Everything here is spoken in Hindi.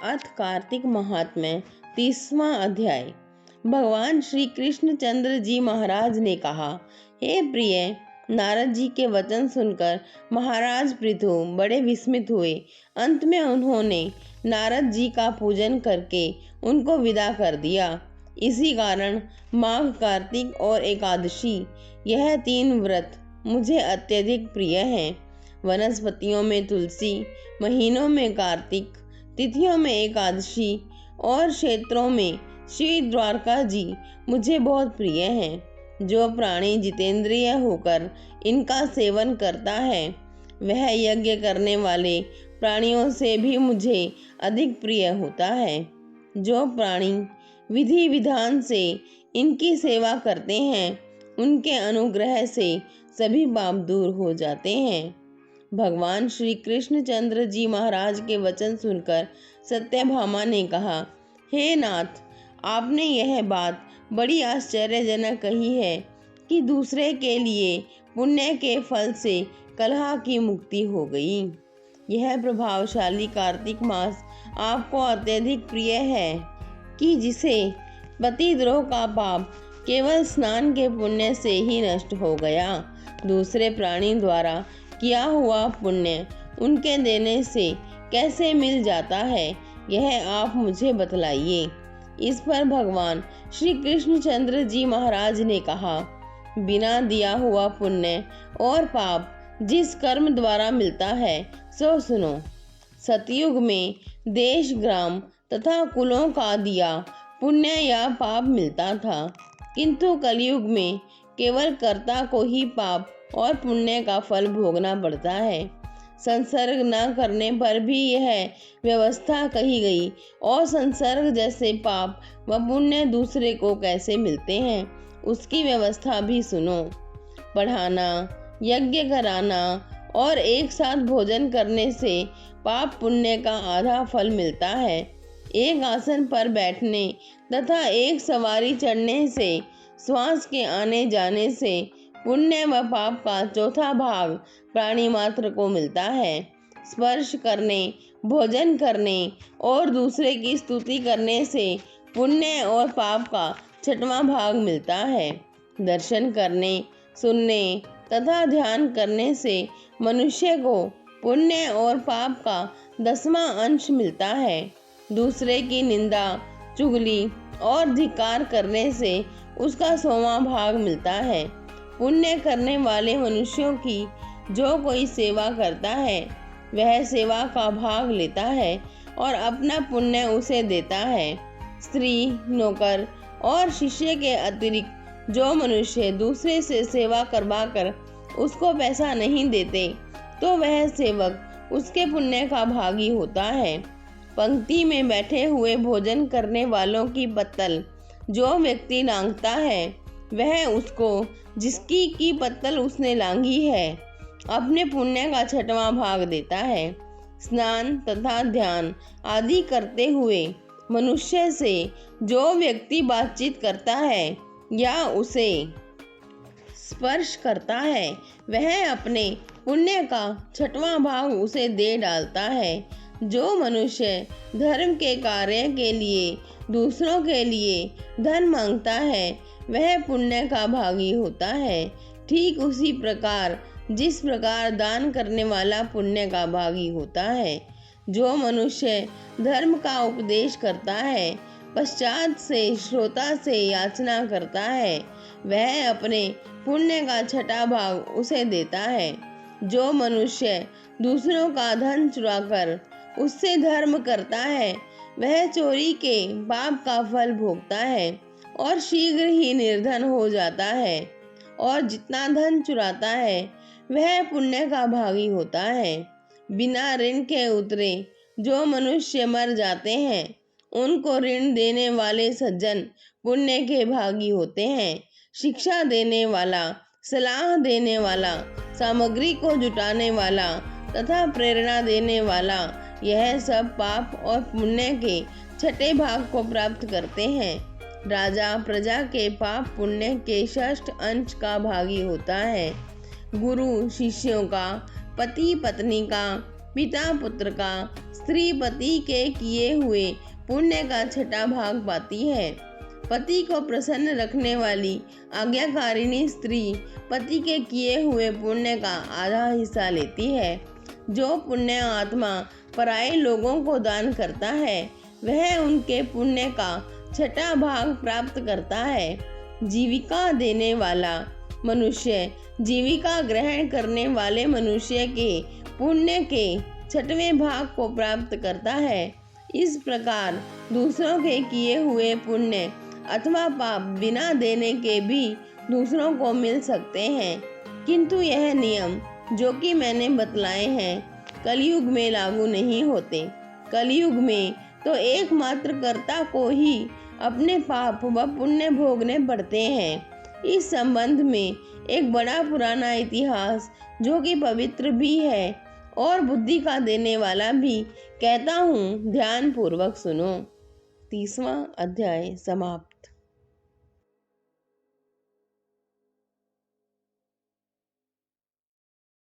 अथ कार्तिक महात्म्य 30वां अध्याय। भगवान श्री कृष्णचंद्र जी महाराज ने कहा, हे प्रिय, नारद जी के वचन सुनकर महाराज पृथु बड़े विस्मित हुए। अंत में उन्होंने नारद जी का पूजन करके उनको विदा कर दिया। इसी कारण माघ, कार्तिक और एकादशी, यह 3 व्रत मुझे अत्यधिक प्रिय हैं। वनस्पतियों में तुलसी, महीनों में कार्तिक, तिथियों में एकादशी और क्षेत्रों में श्री द्वारका जी मुझे बहुत प्रिय हैं। जो प्राणी जितेंद्रिय होकर इनका सेवन करता है, वह यज्ञ करने वाले प्राणियों से भी मुझे अधिक प्रिय होता है। जो प्राणी विधि विधान से इनकी सेवा करते हैं, उनके अनुग्रह से सभी पाप दूर हो जाते हैं। भगवान श्री कृष्णचंद्र जी महाराज के वचन सुनकर सत्यभामा ने कहा, हे नाथ, आपने यह बात बड़ी आश्चर्यजनक कही है कि दूसरे के लिए पुण्य के फल से कलह की मुक्ति हो गई। यह प्रभावशाली कार्तिक मास आपको अत्यधिक प्रिय है कि जिसे पतिद्रोह का पाप केवल स्नान के पुण्य से ही नष्ट हो गया। दूसरे प्राणी द्वारा किया हुआ पुण्य उनके देने से कैसे मिल जाता है, यह आप मुझे बतलाइए। इस पर भगवान श्री कृष्णचंद्र जी महाराज ने कहा, बिना दिया हुआ पुण्य और पाप जिस कर्म द्वारा मिलता है, सो सुनो। सतयुग में देश, ग्राम तथा कुलों का दिया पुण्य या पाप मिलता था, किंतु कलयुग में केवल कर्ता को ही पाप और पुण्य का फल भोगना पड़ता है। संसर्ग न करने पर भी यह व्यवस्था कही गई, और संसर्ग जैसे पाप व पुण्य दूसरे को कैसे मिलते हैं, उसकी व्यवस्था भी सुनो। पढ़ाना, यज्ञ कराना और एक साथ भोजन करने से पाप पुण्य का आधा फल मिलता है। एक आसन पर बैठने तथा एक सवारी चढ़ने से, श्वास के आने जाने से पुण्य व पाप का चौथा भाग प्राणी मात्र को मिलता है। स्पर्श करने, भोजन करने और दूसरे की स्तुति करने से पुण्य और पाप का 6वां भाग मिलता है। दर्शन करने, सुनने तथा ध्यान करने से मनुष्य को पुण्य और पाप का 10वां अंश मिलता है। दूसरे की निंदा, चुगली और धिक्कार करने से उसका 100वां भाग मिलता है। पुण्य करने वाले मनुष्यों की जो कोई सेवा करता है, वह सेवा का भाग लेता है और अपना पुण्य उसे देता है। स्त्री, नौकर और शिष्य के अतिरिक्त जो मनुष्य दूसरे से सेवा करवाकर उसको पैसा नहीं देते, तो वह सेवक उसके पुण्य का भागी होता है। पंक्ति में बैठे हुए भोजन करने वालों की पत्तल जो व्यक्ति लांघता है, वह उसको जिसकी की पत्तल उसने लांघी है, अपने पुण्य का 6वां भाग देता है। स्नान तथा ध्यान आदि करते हुए मनुष्य से जो व्यक्ति बातचीत करता है या उसे स्पर्श करता है, वह अपने पुण्य का 6वां भाग उसे दे डालता है। जो मनुष्य धर्म के कार्य के लिए दूसरों के लिए धन मांगता है, वह पुण्य का भागी होता है। ठीक उसी प्रकार जिस प्रकार दान करने वाला पुण्य का भागी होता है। जो मनुष्य धर्म का उपदेश करता है, पश्चात से श्रोता से याचना करता है, वह अपने पुण्य का 6वां भाग उसे देता है। जो मनुष्य दूसरों का धन चुराकर उससे धर्म करता है, वह चोरी के पाप का फल भोगता है और शीघ्र ही निर्धन हो जाता है। और जितना धन चुराता है, वह पुण्य का भागी होता है। बिना ऋण के उतरे जो मनुष्य मर जाते हैं, उनको ऋण देने वाले सज्जन पुण्य के भागी होते हैं। शिक्षा देने वाला, सलाह देने वाला, सामग्री को जुटाने वाला तथा प्रेरणा देने वाला, यह सब पाप और पुण्य के 6ठे भाग को प्राप्त करते हैं। राजा प्रजा के पाप पुण्य के 6ठ अंश का भागी होता है। गुरु शिष्यों का, पति पत्नी का, पिता पुत्र का, स्त्री पति के किए हुए पुण्य का छठा भाग पाती है। पति को प्रसन्न रखने वाली आज्ञाकारिणी स्त्री पति के किए हुए पुण्य का आधा हिस्सा लेती है। जो पुण्य आत्मा पराये लोगों को दान करता है वह उनके पुण्य का छठा भाग प्राप्त करता है। जीविका देने वाला मनुष्य जीविका ग्रहण करने वाले मनुष्य के पुण्य के छठवें भाग को प्राप्त करता है। इस प्रकार दूसरों के किए हुए पुण्य अथवा पाप बिना देने के भी दूसरों को मिल सकते हैं, किंतु यह नियम जो कि मैंने बतलाए हैं कलयुग में लागू नहीं होते। कलयुग में तो एकमात्र कर्ता को ही अपने पाप व पुण्य भोगने पड़ते हैं। इस संबंध में एक बड़ा पुराना इतिहास जो कि पवित्र भी है और बुद्धि का देने वाला भी कहता हूँ, ध्यान पूर्वक सुनो। 30वां अध्याय समाप्त।